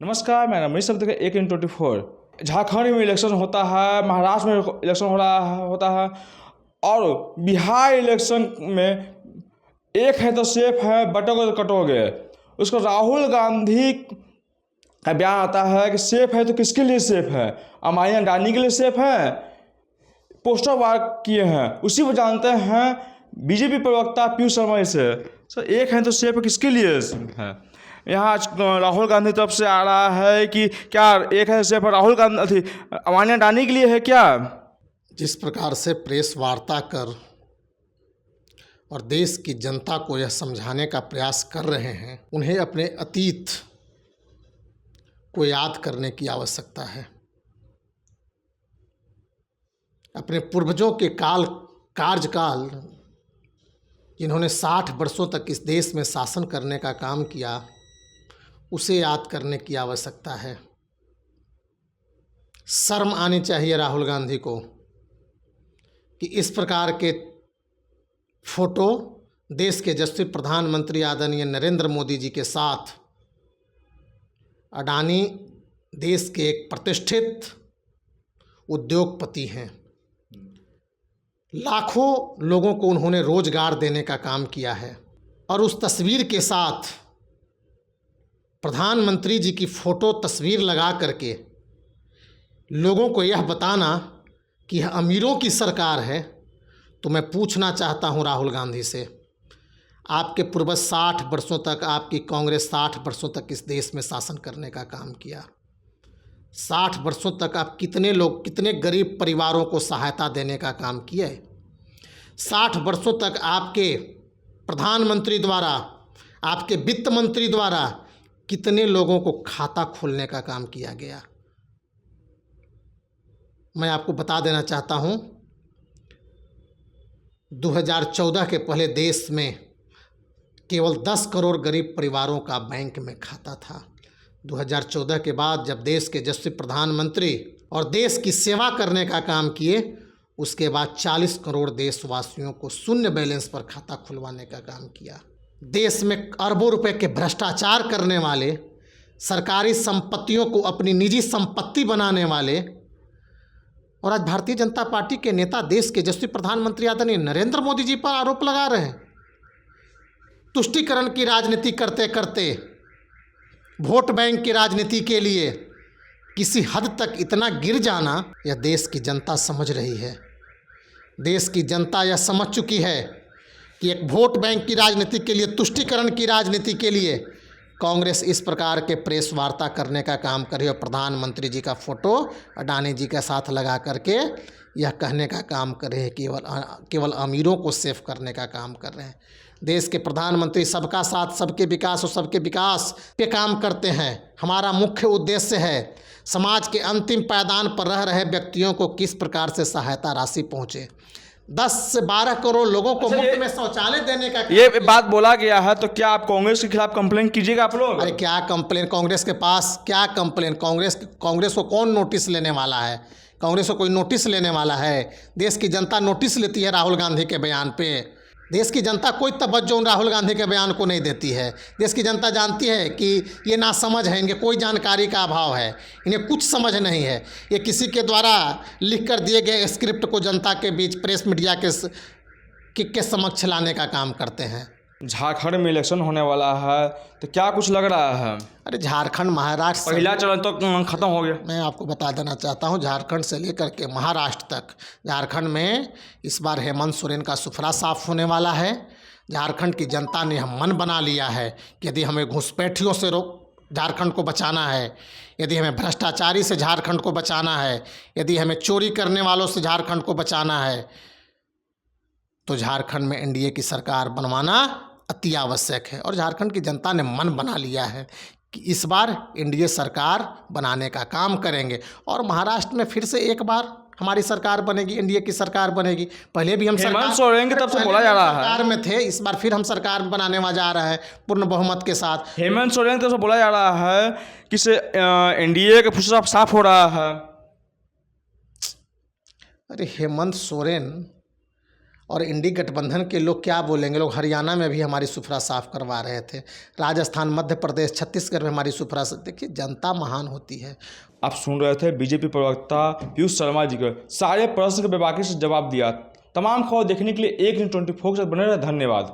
नमस्कार, मैं रमेश शब्द का AK24। झारखंड में इलेक्शन होता है, महाराष्ट्र में इलेक्शन होता है और बिहार इलेक्शन में एक है तो सेफ है, बटोगे तो कटोगे। उसको राहुल गांधी का बयान आता है कि सेफ है तो किसके लिए सेफ है? अमाइन अडानी के लिए सेफ है। पोस्टर वार किए हैं, उसी को जानते हैं बीजेपी प्रवक्ता पीयूष शर्मा से। सर, एक है तो सेफ है, किसके लिए है? यहाँ आज राहुल गांधी तरफ से आ रहा है कि क्या एक है सिर्फ राहुल गांधी अमान्य अडानी के लिए है क्या? जिस प्रकार से प्रेस वार्ता कर और देश की जनता को यह समझाने का प्रयास कर रहे हैं, उन्हें अपने अतीत को याद करने की आवश्यकता है। अपने पूर्वजों के कार्यकाल जिन्होंने 60 वर्षों तक इस देश में शासन करने का काम किया, उसे याद करने की आवश्यकता है। शर्म आनी चाहिए राहुल गांधी को कि इस प्रकार के फोटो देश के यशस्वी प्रधानमंत्री आदरणीय नरेंद्र मोदी जी के साथ अडानी देश के एक प्रतिष्ठित उद्योगपति हैं। लाखों लोगों को उन्होंने रोजगार देने का काम किया है और उस तस्वीर के साथ प्रधानमंत्री जी की फ़ोटो तस्वीर लगा करके लोगों को यह बताना कि यह अमीरों की सरकार है, तो मैं पूछना चाहता हूं राहुल गांधी से, आपके पूर्वज 60 वर्षों तक, आपकी कांग्रेस 60 वर्षों तक इस देश में शासन करने का काम किया। 60 वर्षों तक आप कितने गरीब परिवारों को सहायता देने का काम किए। 60 वर्षों तक आपके प्रधानमंत्री द्वारा, आपके वित्त मंत्री द्वारा कितने लोगों को खाता खोलने का काम किया गया। मैं आपको बता देना चाहता हूं, 2014 के पहले देश में केवल 10 करोड़ गरीब परिवारों का बैंक में खाता था। 2014 के बाद जब देश के यशस्वी प्रधानमंत्री और देश की सेवा करने का काम किए, उसके बाद 40 करोड़ देशवासियों को शून्य बैलेंस पर खाता खुलवाने का काम किया। देश में अरबों रुपए के भ्रष्टाचार करने वाले, सरकारी संपत्तियों को अपनी निजी संपत्ति बनाने वाले, और आज भारतीय जनता पार्टी के नेता देश के यशस्वी प्रधानमंत्री आदरणीय नरेंद्र मोदी जी पर आरोप लगा रहे हैं। तुष्टीकरण की राजनीति करते करते, वोट बैंक की राजनीति के लिए किसी हद तक इतना गिर जाना, यह देश की जनता समझ रही है। देश की जनता यह समझ चुकी है कि एक वोट बैंक की राजनीति के लिए, तुष्टीकरण की राजनीति के लिए कांग्रेस इस प्रकार के प्रेस वार्ता करने का काम कर रही है और प्रधानमंत्री जी का फोटो अडानी जी के साथ लगा करके यह कहने का काम कर रहे हैं केवल अमीरों को सेफ करने का काम कर रहे हैं। देश के प्रधानमंत्री सबका साथ, सबके विकास और सबके विकास पे काम करते हैं। हमारा मुख्य उद्देश्य है समाज के अंतिम पायदान पर रह रहे व्यक्तियों को किस प्रकार से सहायता राशि पहुँचे। 10 से 12 करोड़ लोगों को मुफ्त में शौचालय देने का ये बात बोला गया है, तो क्या आप कांग्रेस के खिलाफ कंप्लेन कीजिएगा आप लोग? अरे क्या कंप्लेन, कांग्रेस के पास क्या कंप्लेन? कांग्रेस को कौन नोटिस लेने वाला है? कांग्रेस को कोई नोटिस लेने वाला है? देश की जनता नोटिस लेती है राहुल गांधी के बयान पे। देश की जनता कोई तवज्जो राहुल गांधी के बयान को नहीं देती है। देश की जनता जानती है कि ये नासमझ है, इनके कोई जानकारी का अभाव है, इन्हें कुछ समझ नहीं है। ये किसी के द्वारा लिख कर दिए गए स्क्रिप्ट को जनता के बीच, प्रेस मीडिया के समक्ष लाने का काम करते हैं। झारखंड में इलेक्शन होने वाला है, तो क्या कुछ लग रहा है? अरे झारखंड, महाराष्ट्र, पहला चरण तो खत्म हो गया। मैं आपको बता देना चाहता हूं, झारखंड से लेकर के महाराष्ट्र तक, झारखंड में इस बार हेमंत सोरेन का सुफरा साफ होने वाला है। झारखंड की जनता ने हम मन बना लिया है कि यदि हमें घुसपैठियों से झारखंड को बचाना है, यदि हमें भ्रष्टाचारी से झारखंड को बचाना है, यदि हमें चोरी करने वालों से झारखंड को बचाना है, तो झारखंड में एनडीए की सरकार बनवाना अति आवश्यक है। और झारखंड की जनता ने मन बना लिया है कि इस बार एनडीए सरकार बनाने का काम करेंगे और महाराष्ट्र में फिर से एक बार हमारी सरकार बनेगी, एनडीए की सरकार बनेगी। पहले भी हम हेमंत सोरेन की तरफ से बोला जा रहा है सरकार में थे, इस बार फिर हम सरकार बनाने जा रहे हैं पूर्ण बहुमत के साथ। हेमंत सोरेन की तरफ से बोला जा रहा है कि एनडीए का फुसरा साफ हो रहा है। अरे हेमंत सोरेन और इंडी गठबंधन के लोग क्या बोलेंगे। लोग हरियाणा में भी हमारी सुफरा साफ करवा रहे थे, राजस्थान, मध्य प्रदेश, छत्तीसगढ़ में हमारी सुफरा। देखिए जनता महान होती है। आप सुन रहे थे बीजेपी प्रवक्ता पीयूष शर्मा जी को। सारे प्रश्न के बेबाकी से जवाब दिया। तमाम खबर देखने के लिए एक न्यूज़ 24 के साथ बने रहे। धन्यवाद।